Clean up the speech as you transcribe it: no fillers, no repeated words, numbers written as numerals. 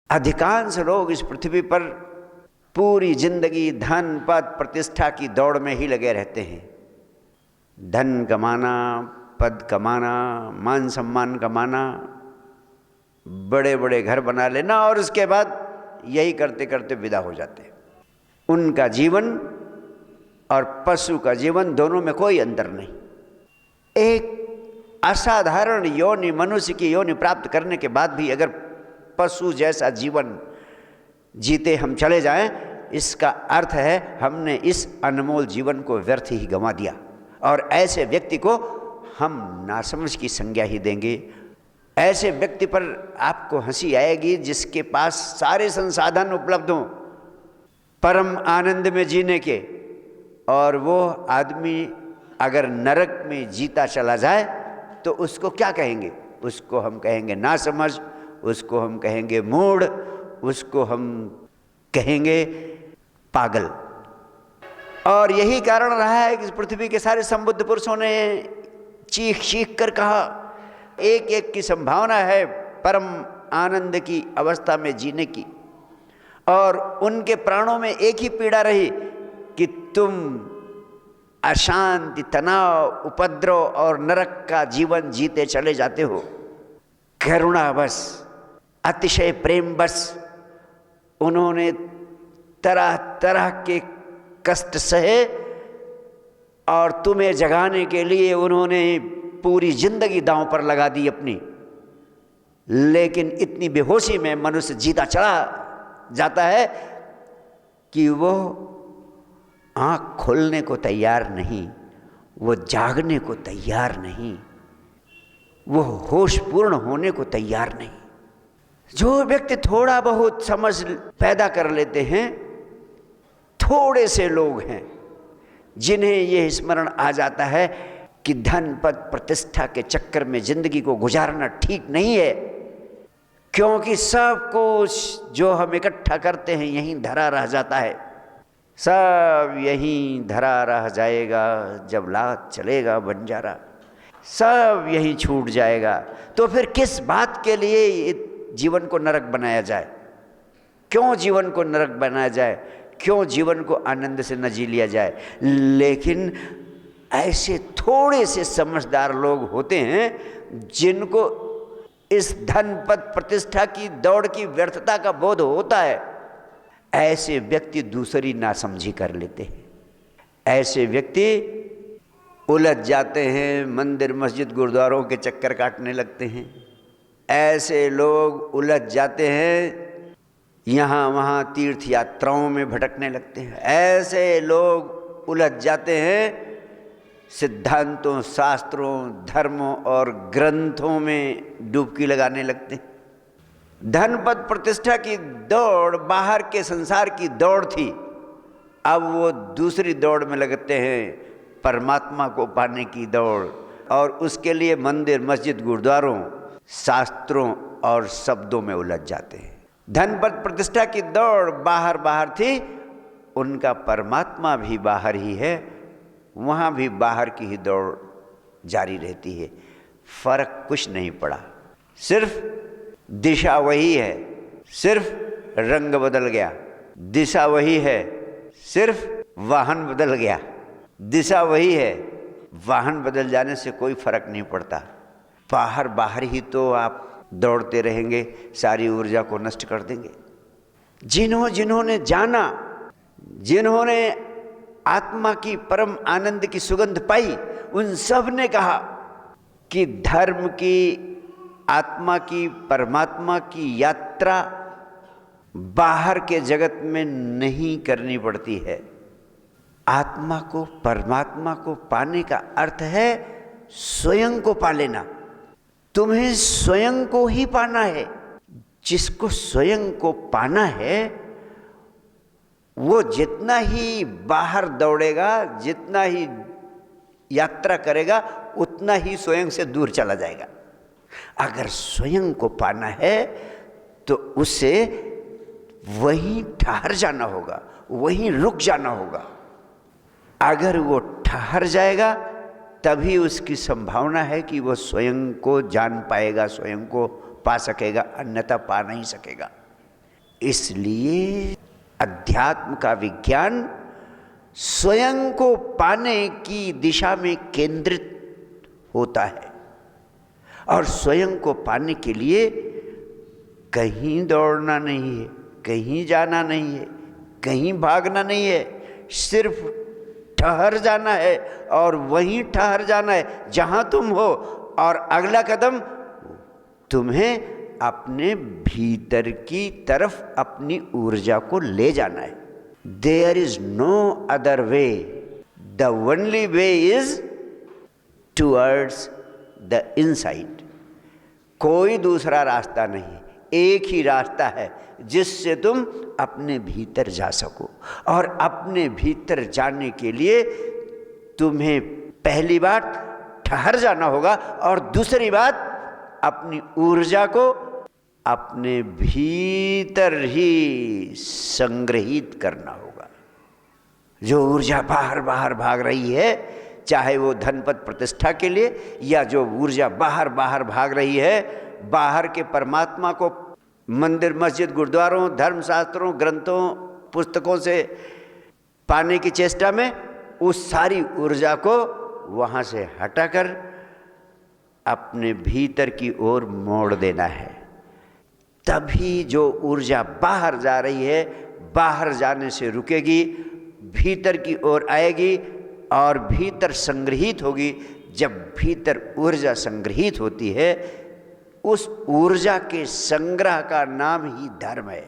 अधिकांश लोग इस पृथ्वी पर पूरी जिंदगी धन पद प्रतिष्ठा की दौड़ में ही लगे रहते हैं। धन कमाना, पद कमाना, मान सम्मान कमाना, बड़े बड़े घर बना लेना और उसके बाद यही करते करते विदा हो जाते हैं। उनका जीवन और पशु का जीवन दोनों में कोई अंतर नहीं। एक असाधारण योनि, मनुष्य की योनि प्राप्त करने के बाद भी अगर पशु जैसा जीवन जीते हम चले जाएं, इसका अर्थ है हमने इस अनमोल जीवन को व्यर्थ ही गंवा दिया। और ऐसे व्यक्ति को हम नासमझ की संज्ञा ही देंगे। ऐसे व्यक्ति पर आपको हंसी आएगी जिसके पास सारे संसाधन उपलब्ध हों परम आनंद में जीने के, और वो आदमी अगर नरक में जीता चला जाए तो उसको क्या कहेंगे? उसको हम कहेंगे नासमझ, उसको हम कहेंगे मूढ़, उसको हम कहेंगे पागल। और यही कारण रहा है कि पृथ्वी के सारे संबुद्ध पुरुषों ने चीख चीख कर कहा, एक एक की संभावना है परम आनंद की अवस्था में जीने की, और उनके प्राणों में एक ही पीड़ा रही कि तुम अशांति, तनाव, उपद्रव और नरक का जीवन जीते चले जाते हो। करुणा बस, अतिशय प्रेम बस उन्होंने तरह तरह के कष्ट सहे और तुम्हें जगाने के लिए उन्होंने पूरी जिंदगी दांव पर लगा दी अपनी। लेकिन इतनी बेहोशी में मनुष्य जीता चला जाता है कि वो आँख खोलने को तैयार नहीं, वो जागने को तैयार नहीं, वो होशपूर्ण होने को तैयार नहीं। जो व्यक्ति थोड़ा बहुत समझ पैदा कर लेते हैं, थोड़े से लोग हैं जिन्हें यह स्मरण आ जाता है कि धन पद प्रतिष्ठा के चक्कर में जिंदगी को गुजारना ठीक नहीं है, क्योंकि सब कुछ जो हम इकट्ठा करते हैं यहीं धरा रह जाता है। सब यहीं धरा रह जाएगा जब लात चलेगा बंजारा, सब यहीं छूट जाएगा। तो फिर किस बात के लिए जीवन को नरक बनाया जाए? क्यों जीवन को नरक बनाया जाए? क्यों जीवन को आनंद से न जी लिया जाए? लेकिन ऐसे थोड़े से समझदार लोग होते हैं जिनको इस धन पद प्रतिष्ठा की दौड़ की व्यर्थता का बोध होता है। ऐसे व्यक्ति दूसरी नासमझी कर लेते हैं। ऐसे व्यक्ति उलझ जाते हैं, मंदिर मस्जिद गुरुद्वारों के चक्कर काटने लगते हैं। ऐसे लोग उलझ जाते हैं, यहाँ वहाँ तीर्थ यात्राओं में भटकने लगते हैं। ऐसे लोग उलझ जाते हैं, सिद्धांतों, शास्त्रों, धर्मों और ग्रंथों में डुबकी लगाने लगते हैं। धन पद प्रतिष्ठा की दौड़ बाहर के संसार की दौड़ थी, अब वो दूसरी दौड़ में लगते हैं, परमात्मा को पाने की दौड़। और उसके लिए मंदिर मस्जिद गुरुद्वारों, शास्त्रों और शब्दों में उलझ जाते हैं। धन पद प्रतिष्ठा की दौड़ बाहर बाहर थी, उनका परमात्मा भी बाहर ही है, वहाँ भी बाहर की ही दौड़ जारी रहती है। फर्क कुछ नहीं पड़ा, सिर्फ दिशा वही है, सिर्फ रंग बदल गया। दिशा वही है, सिर्फ वाहन बदल गया। दिशा वही है, वाहन बदल जाने से कोई फर्क नहीं पड़ता। बाहर बाहर ही तो आप दौड़ते रहेंगे, सारी ऊर्जा को नष्ट कर देंगे। जिन्होंने जाना, जिन्होंने आत्मा की परम आनंद की सुगंध पाई, उन सब ने कहा कि धर्म की, आत्मा की, परमात्मा की यात्रा बाहर के जगत में नहीं करनी पड़ती है। आत्मा को, परमात्मा को पाने का अर्थ है स्वयं को पा लेना। तुम्हें स्वयं को ही पाना है। जिसको स्वयं को पाना है वो जितना ही बाहर दौड़ेगा, जितना ही यात्रा करेगा, उतना ही स्वयं से दूर चला जाएगा। अगर स्वयं को पाना है तो उसे वहीं ठहर जाना होगा, वहीं रुक जाना होगा। अगर वो ठहर जाएगा तभी उसकी संभावना है कि वो स्वयं को जान पाएगा, स्वयं को पा सकेगा, अन्यथा पा नहीं सकेगा। इसलिए अध्यात्म का विज्ञान स्वयं को पाने की दिशा में केंद्रित होता है, और स्वयं को पाने के लिए कहीं दौड़ना नहीं है, कहीं जाना नहीं है, कहीं भागना नहीं है, सिर्फ ठहर जाना है और वहीं ठहर जाना है जहां तुम हो, और अगला कदम तुम्हें अपने भीतर की तरफ अपनी ऊर्जा को ले जाना है। There is no other way, the only way is towards the inside. कोई दूसरा रास्ता नहीं, एक ही रास्ता है जिससे तुम अपने भीतर जा सको। और अपने भीतर जाने के लिए तुम्हें पहली बात ठहर जाना होगा, और दूसरी बात अपनी ऊर्जा को अपने भीतर ही संग्रहित करना होगा। जो ऊर्जा बाहर बाहर भाग रही है, चाहे वो धनपद प्रतिष्ठा के लिए, या जो ऊर्जा बाहर बाहर भाग रही है बाहर के परमात्मा को मंदिर मस्जिद गुरुद्वारों धर्मशास्त्रों ग्रंथों पुस्तकों से पाने की चेष्टा में, उस सारी ऊर्जा को वहाँ से हटाकर अपने भीतर की ओर मोड़ देना है। तभी जो ऊर्जा बाहर जा रही है बाहर जाने से रुकेगी, भीतर की ओर आएगी और भीतर संग्रहित होगी। जब भीतर ऊर्जा संग्रहित होती है, उस ऊर्जा के संग्रह का नाम ही धर्म है।